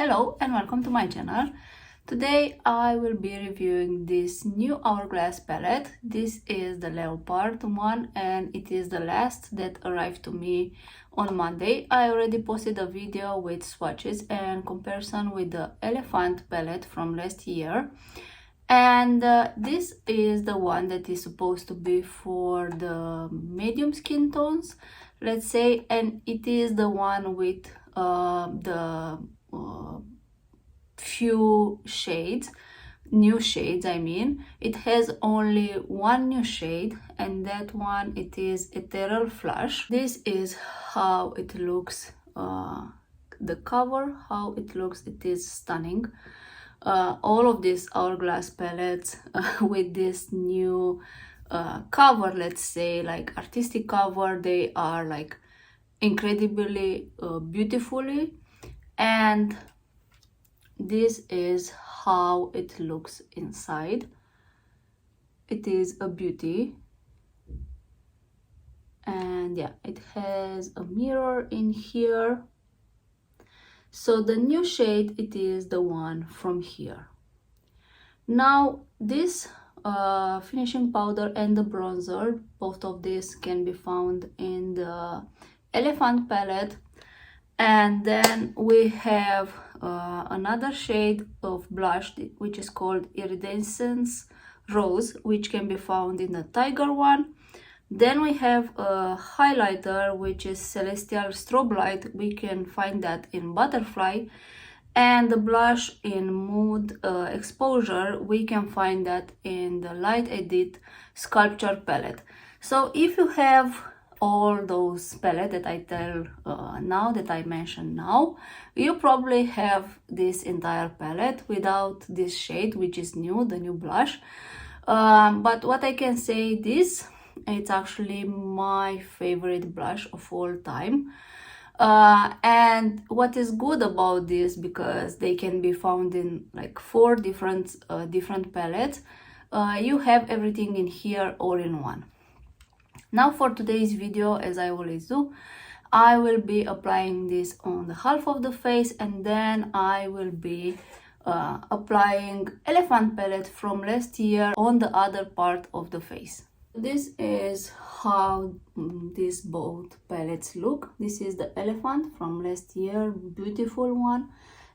Hello and welcome to my channel. Today I will be reviewing this new Hourglass palette. This is the Leopard one and it is the last that arrived to me on Monday. I already posted a video with swatches and comparison with the Elephant palette from last year. And this is the one that is supposed to be for the medium skin tones, let's say, and it is the one with the few shades, new shades I mean. It has only one new shade and that one it is Ethereal Flush. This is how it looks, the cover, how it looks. It is stunning. All of these Hourglass palettes with this new cover, let's say, like artistic cover, they are like incredibly beautifully, and this is how it looks inside. It is a beauty, and yeah, it has a mirror in here. So the new shade, it is the one from here. Now this finishing powder and the bronzer, both of these can be found in the Elephant palette. And then we have another shade of blush which is called Iridescence Rose, which can be found in the Tiger one. Then we have a highlighter which is Celestial Strobe Light. We can find that in Butterfly. And the blush in Mood Exposure, we can find that in the Light Edit Sculpture palette. So if you have all those palettes that I tell now, that I mentioned now, you probably have this entire palette without this shade, which is new, the new blush. But what I can say, this, it's actually my favorite blush of all time. And what is good about this, because they can be found in like 4 different palettes, you have everything in here all in one. Now for today's video, as I always do, I will be applying this on the half of the face, and then I will be applying Elephant palette from last year on the other part of the face. This is how these both palettes look. This is the Elephant from last year, beautiful one,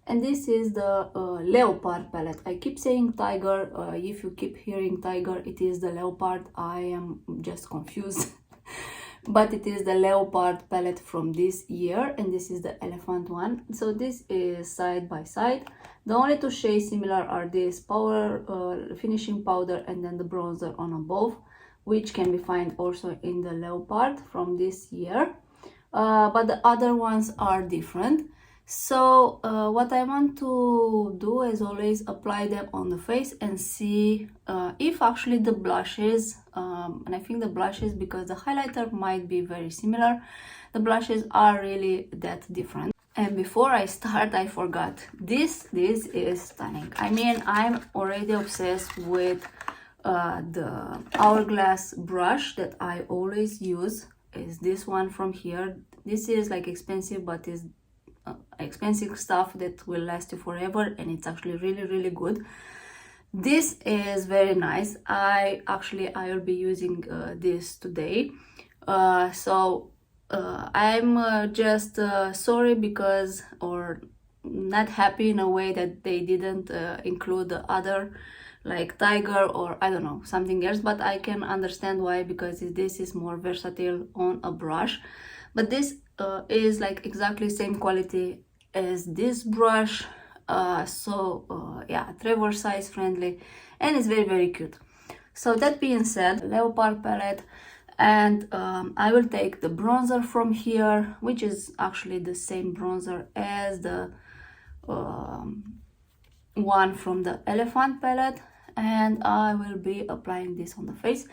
and this is the Leopard palette. I keep saying Tiger. If you keep hearing Tiger, it is the Leopard. I am just confused. But it is the Leopard palette from this year, and this is the Elephant one. So this is side by side. The only 2 shades similar are this finishing powder and then the bronzer on above, which can be found also in the Leopard from this year. But the other ones are different. So what I want to do, as always, apply them on the face and see if actually the blushes, and I think the blushes, because the highlighter might be very similar, the blushes are really that different. And before I start, I forgot, this is stunning. I mean, I'm already obsessed with the Hourglass brush that I always use, is this one from here. This is like expensive, but is expensive stuff that will last you forever, and it's actually really good. This is very nice. I will be using this today. So I'm just sorry because, or not happy in a way, that they didn't include the other, like Tiger or I don't know, something else, but I can understand why, because this is more versatile on a brush. But this is like exactly same quality as this brush, yeah, travel size friendly, and it's very cute. So that being said, Leopard palette, and I will take the bronzer from here, which is actually the same bronzer as the one from the Elephant palette, and I will be applying this on the face.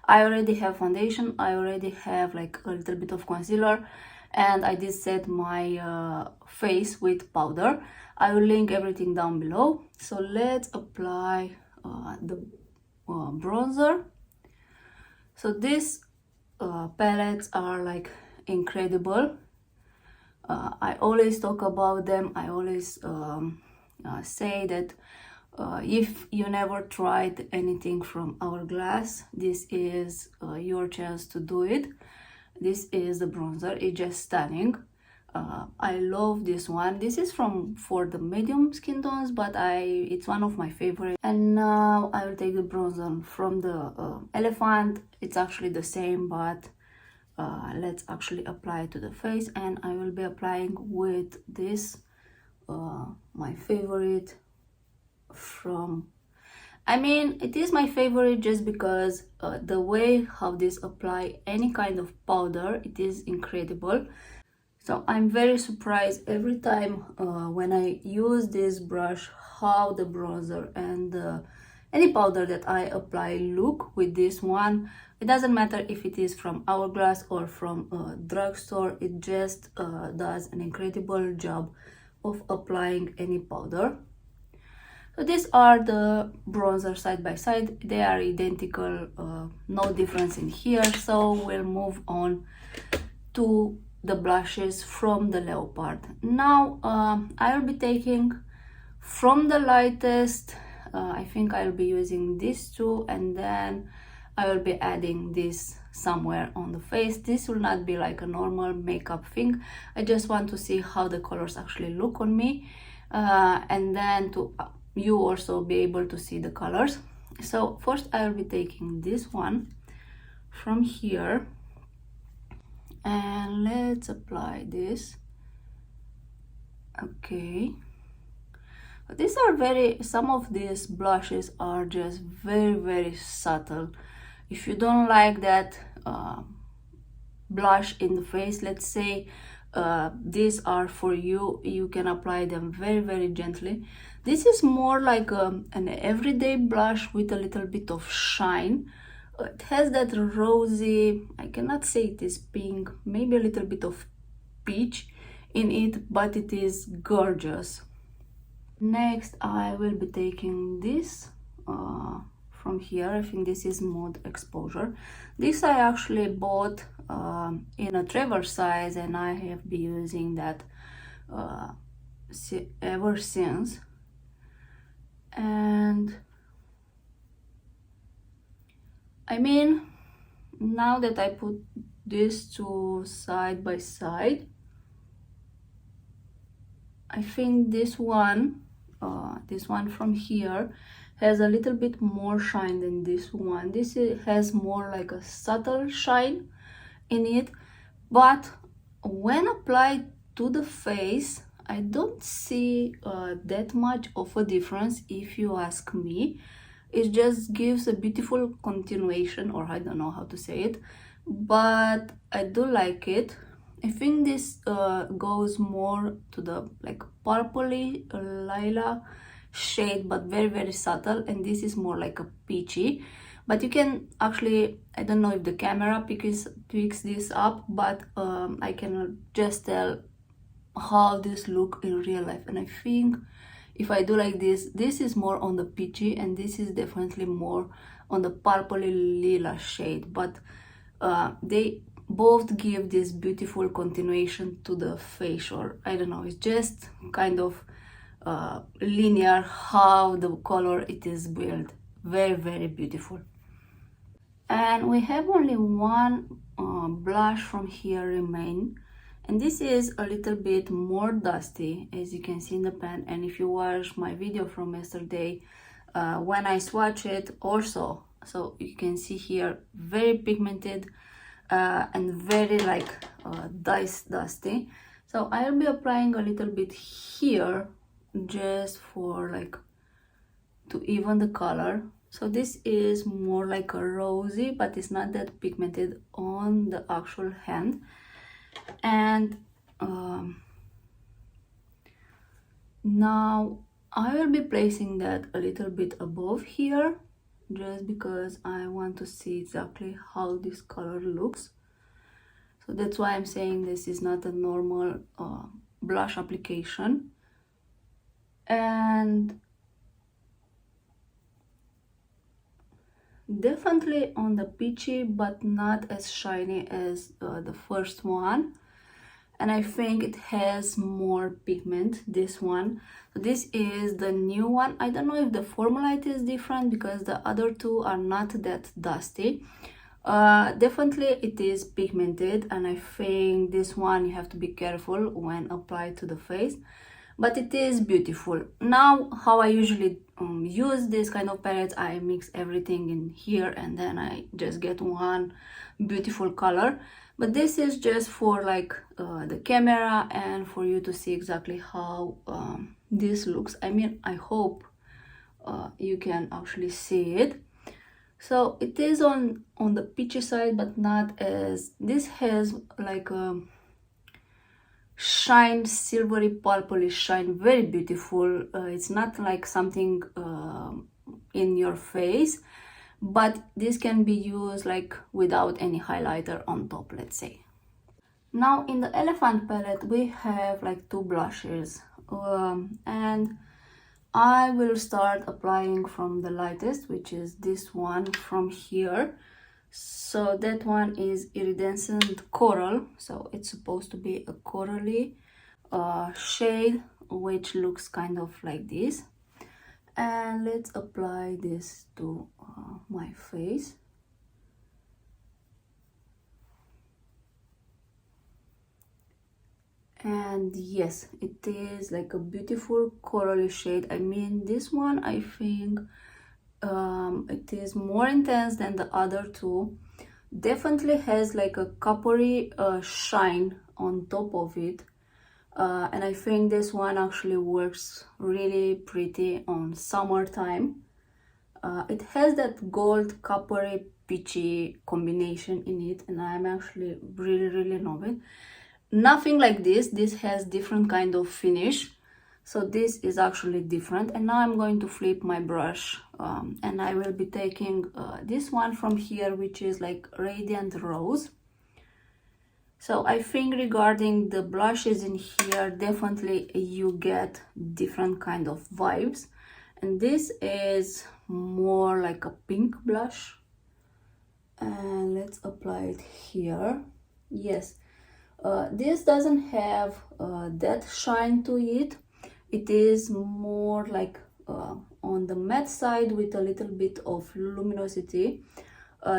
I already have foundation, I already have like a little bit of concealer, and I did set my face with powder. I will link everything down below. So let's apply the bronzer. So these palettes are like incredible. I always talk about them. I always say that if you never tried anything from Hourglass, this is your chance to do it. This is the bronzer. It's just stunning. I love this one. This is for the medium skin tones, but it's one of my favorites. And now I will take the bronzer from the Elephant. It's actually the same, but let's actually apply it to the face, and I will be applying with this my favorite from, I mean, it is my favorite just because the way how this apply any kind of powder, it is incredible. So I'm very surprised every time when I use this brush how the bronzer and any powder that I apply look with this one. It doesn't matter if it is from Hourglass or from a drugstore, it just does an incredible job of applying any powder. So these are the bronzer side by side. They are identical, no difference in here. So we'll move on to the blushes from the Leopard. Now I'll be taking from the lightest, I think I'll be using these two, and then I will be adding this somewhere on the face. This will not be like a normal makeup thing. I just want to see how the colors actually look on me, and then to you also be able to see the colors. So first I'll be taking this one from here, and let's apply this. Okay, these are some of these blushes are just very subtle. If you don't like that blush in the face, let's say these are for you, you can apply them very gently. This is more like an everyday blush with a little bit of shine. It has that rosy, I cannot say it is pink, maybe a little bit of peach in it, but it is gorgeous. Next I will be taking this from here. I think this is Mod Exposure. This I actually bought in a travel size, and I have been using that ever since. And I mean, now that I put these two side by side, I think this one from here has a little bit more shine than this one. This has more like a subtle shine in it, but when applied to the face, I don't see that much of a difference, if you ask me. It just gives a beautiful continuation, or I don't know how to say it, but I do like it. I think this goes more to the like purpley lilac shade, but very subtle, and this is more like a peachy. But you can actually, I don't know if the camera picks this up, but I can just tell how this look in real life. And I think if I do like this is more on the peachy, and this is definitely more on the purpley lilac shade, but they both give this beautiful continuation to the face, or I don't know, it's just kind of linear how the color it is built. Very beautiful. And we have only one blush from here remain, and this is a little bit more dusty, as you can see in the pan. And if you watch my video from yesterday, when I swatch it also, so you can see here, very pigmented and very like dusty. So I'll be applying a little bit here just for like to even the color. So this is more like a rosy, but it's not that pigmented on the actual hand. And now I will be placing that a little bit above here, just because I want to see exactly how this color looks. So that's why I'm saying this is not a normal blush application. And definitely on the peachy, but not as shiny as the first one. and I think it has more pigment, this one. So this is the new one. I don't know if the Formulite is different because the other two are not that dusty. Definitely it is pigmented, and I think this one you have to be careful when applied to the face, but it is beautiful. Now, how I usually use this kind of palettes, I mix everything in here and then I just get one beautiful color. But this is just for like the camera and for you to see exactly how this looks. I mean, I hope you can actually see it. So it is on the peachy side, but not as, this has like a shine, silvery purplish shine, very beautiful. It's not like something in your face, but this can be used like without any highlighter on top, let's say. Now in the Elephant palette we have like two blushes, and I will start applying from the lightest, which is this one from here. So that one is Iridescent Coral, so it's supposed to be a corally shade, which looks kind of like this. And let's apply this to my face. And yes, it is like a beautiful corally shade. I mean, this one I think it is more intense than the other two. Definitely has like a coppery shine on top of it, and I think this one actually works really pretty on summertime. It has that gold coppery peachy combination in it, and I'm actually really love it. Nothing like this has different kind of finish, so this is actually different. And now I'm going to flip my brush, and I will be taking this one from here, which is like Radiant Rose. So I think regarding the blushes in here, definitely you get different kind of vibes, and this is more like a pink blush. And let's apply it here. Yes, this doesn't have that shine to it. It is more like on the matte side with a little bit of luminosity.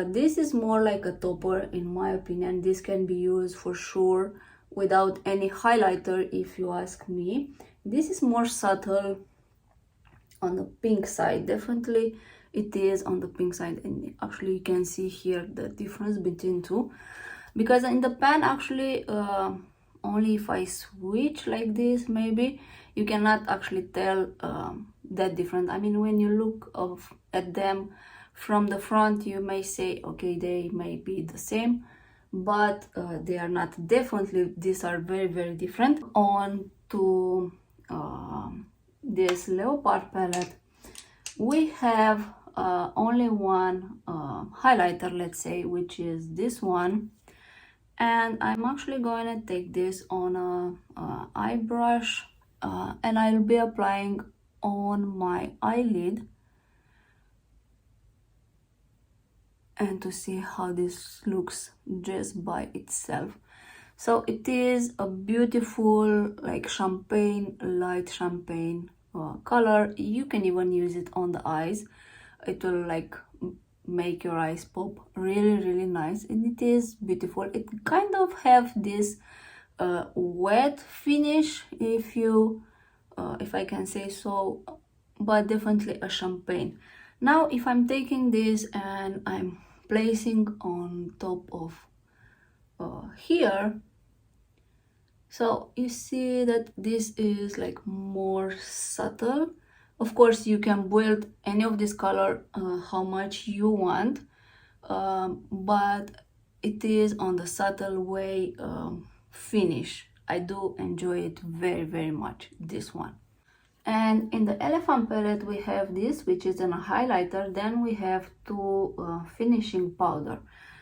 This is more like a topper in my opinion. This can be used for sure without any highlighter if you ask me. This is more subtle on the pink side. Definitely it is on the pink side, and actually you can see here the difference between two, because in the pan actually only if I switch like this, maybe you cannot actually tell that different. I mean, when you look at them from the front, you may say, okay, they may be the same, but they are not. Definitely these are very different. On to this Leopard palette, we have only one highlighter, let's say, which is this one. And I'm actually going to take this on a eye brush, and I'll be applying on my eyelid, and to see how this looks just by itself. So it is a beautiful like champagne, light champagne color. You can even use it on the eyes. It will like make your eyes pop. Really nice, and it is beautiful. It kind of have this wet finish, if I can say so, but definitely a champagne. Now if I'm taking this and I'm placing on top of here, so you see that this is like more subtle. Of course you can build any of this color how much you want, but it is on the subtle way finish. I do enjoy it very much, this one. And in the Elephant palette we have this, which is a highlighter. Then we have two finishing powder.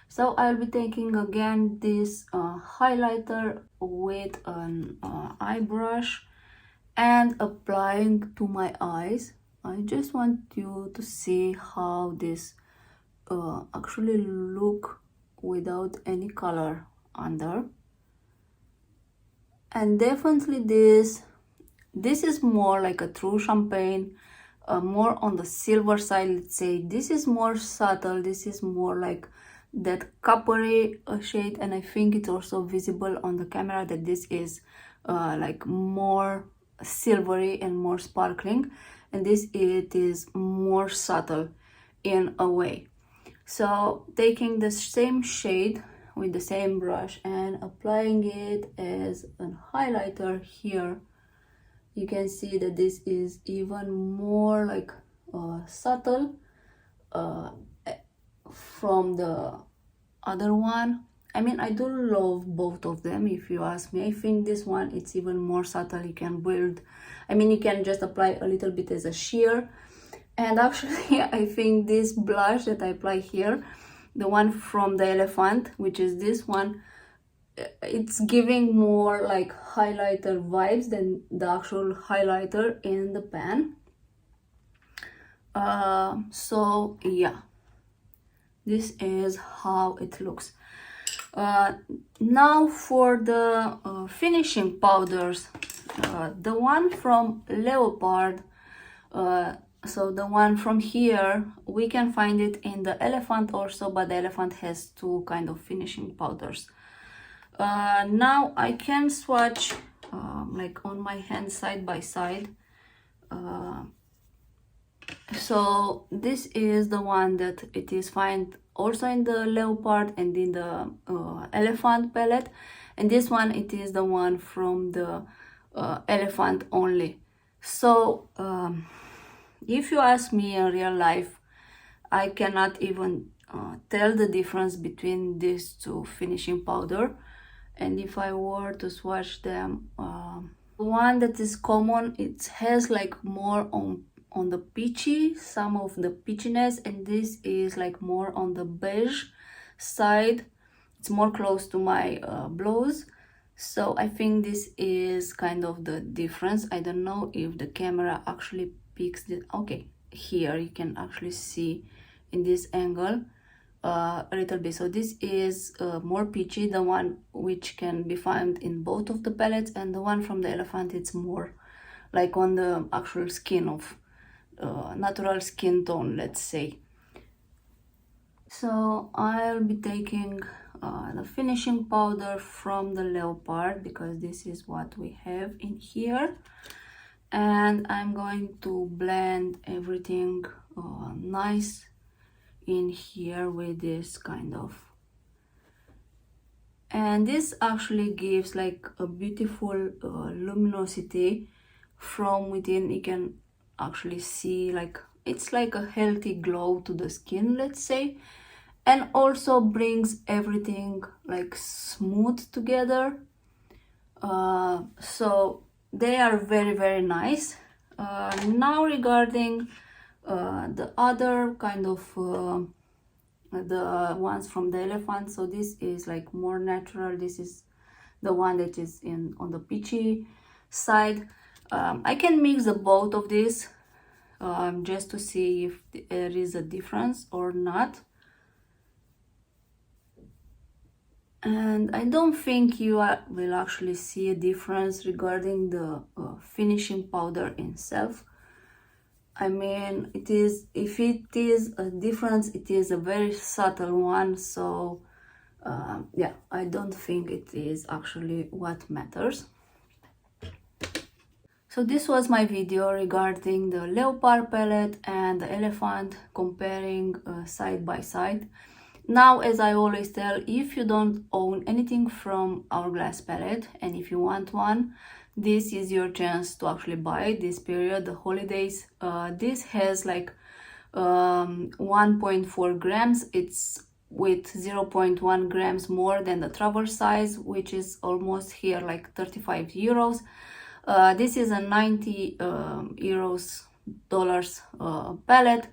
So I'll be taking again this highlighter with an eye brush and applying to my eyes. I just want you to see how this actually look without any color under. And definitely this is more like a true champagne, more on the silver side, let's say. This is more subtle, this is more like that coppery shade, and I think it's also visible on the camera that this is like more silvery and more sparkling, and this it is more subtle in a way. So taking the same shade with the same brush and applying it as a highlighter here, you can see that this is even more like subtle from the other one. I mean, I do love both of them, if you ask me. I think this one, it's even more subtle. You can build, I mean, you can just apply a little bit as a sheer. And actually, I think this blush that I apply here, the one from the Elephant, which is this one, it's giving more like highlighter vibes than the actual highlighter in the pan. So yeah, this is how it looks. Now for the finishing powders, the one from Leopard, so the one from here, we can find it in the Elephant also, but the Elephant has two kind of finishing powders. Now I can swatch like on my hand side by side. So this is the one that it is found also in the Leopard and in the Elephant palette, and this one, it is the one from the Elephant only. So if you ask me in real life, I cannot even tell the difference between these two finishing powder. And if I were to swatch them, the one that is common, it has like more on the peachy, some of the peachiness, and this is like more on the beige side. It's more close to my blouse. So I think this is kind of the difference. I don't know if the camera actually picks it. Okay, here you can actually see in this angle a little bit. So this is more peachy, the one which can be found in both of the palettes, and the one from the Elephant, it's more like on the actual skin of natural skin tone, let's say. So I'll be taking the finishing powder from the Leopard, because this is what we have in here, and I'm going to blend everything nice in here with this kind of, and this actually gives like a beautiful luminosity from within. You can actually see like it's like a healthy glow to the skin, let's say, and also brings everything like smooth together. So they are very, very nice. Now regarding the other kind of the ones from the Elephant, so this is like more natural. This is the one that is on the peachy side. I can mix the both of these just to see if there is a difference or not. And I don't think you will actually see a difference regarding the finishing powder itself. I mean, it is, if it is a difference, it is a very subtle one. So yeah, I don't think it is actually what matters. So this was my video regarding the Leopard palette and the Elephant, comparing side by side. Now, as I always tell, if you don't own anything from Hourglass palette, and if you want one, this is your chance to actually buy it this period, the holidays. This has like 1.4 grams. It's with 0.1 grams more than the travel size, which is almost here like 35 euros. This is a 90 dollars palette.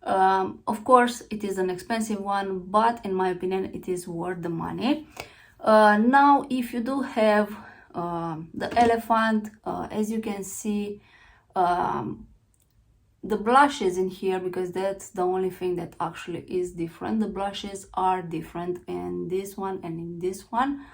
Of course, it is an expensive one, but in my opinion, it is worth the money. Now, if you do have the Elephant, as you can see, the blushes in here, because that's the only thing that actually is different. The blushes are different in this one and in this one.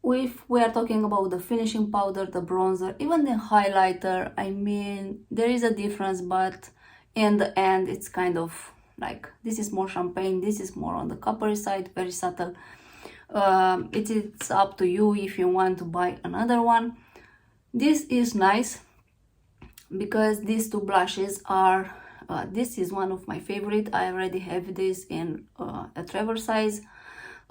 If we are talking about the finishing powder, the bronzer, even the highlighter, I mean, there is a difference, but in the end, it's kind of like, this is more champagne, this is more on the coppery side, very subtle. It's up to you if you want to buy another one. This is nice because these two blushes are, this is one of my favorite. I already have this in a travel size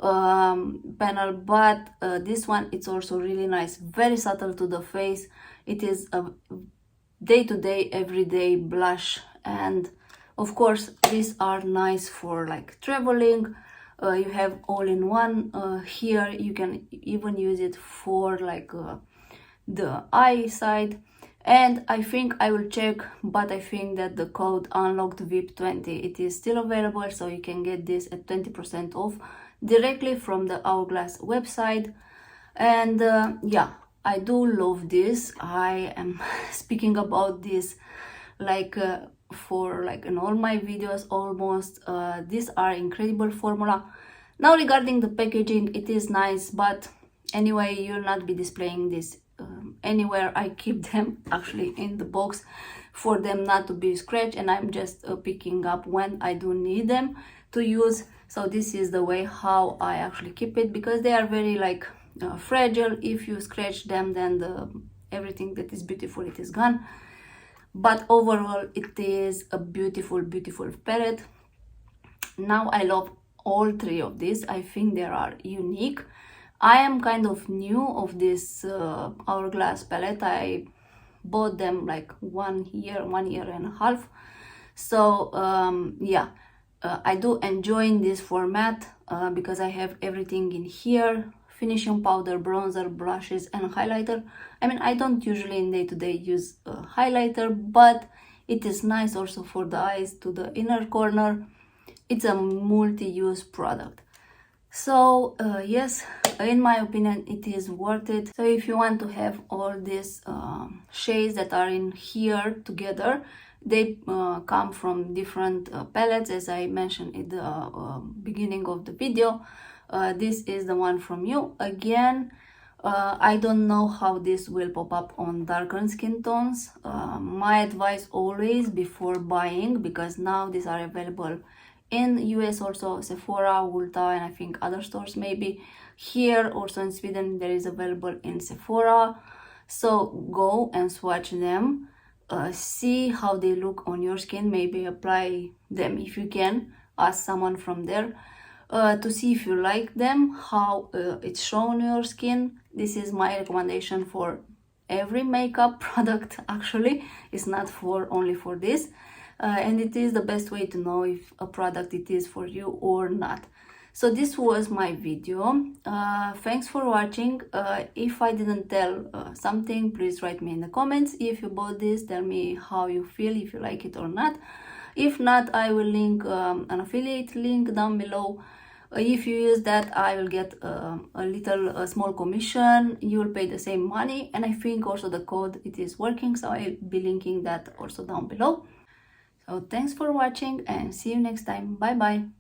panel, but this one, it's also really nice, very subtle to the face. It is a day-to-day, everyday blush, and of course these are nice for like traveling. You have all-in-one here. You can even use it for like the eye side. And I think I will check, but I think that the code unlocked VIP20, it is still available, so you can get this at 20% off directly from the Hourglass website. And yeah, I do love this. I am speaking about this like for like in all my videos almost. These are incredible formula. Now regarding the packaging, it is nice, but anyway, you'll not be displaying this anywhere. I keep them actually in the box for them not to be scratched, and I'm just picking up when I do need them to use. So this is the way how I actually keep it, because they are very like fragile. If you scratch them, then everything that is beautiful, it is gone. But overall, it is a beautiful palette. Now I love all three of these. I think they are unique. I am kind of new of this Hourglass palette. I bought them like 1 year and a half. So yeah, I do enjoy this format because I have everything in here: finishing powder, bronzer, blushes, and highlighter. I mean, I don't usually in day-to-day use highlighter, but it is nice also for the eyes, to the inner corner. It's a multi-use product. So yes, in my opinion, it is worth it. So if you want to have all these shades that are in here together, they come from different palettes, as I mentioned at the beginning of the video. This is the one from you. Again, I don't know how this will pop up on darker skin tones. My advice always before buying, because now these are available in US also, Sephora, Ulta, and I think other stores maybe. Here also in Sweden there is available in Sephora. So go and swatch them, see how they look on your skin, maybe apply them if you can, ask someone from there to see if you like them, how it's shown on your skin. This is my recommendation for every makeup product actually. It's not for only for this. And it is the best way to know if a product it is for you or not. So this was my video. Thanks for watching. If I didn't tell something, please write me in the comments. If you bought this, tell me how you feel, if you like it or not. If not, I will link an affiliate link down below. If you use that, I will get a small commission. You will pay the same money, and I think also the code, it is working, so I'll be linking that also down below. So thanks for watching and see you next time. Bye bye.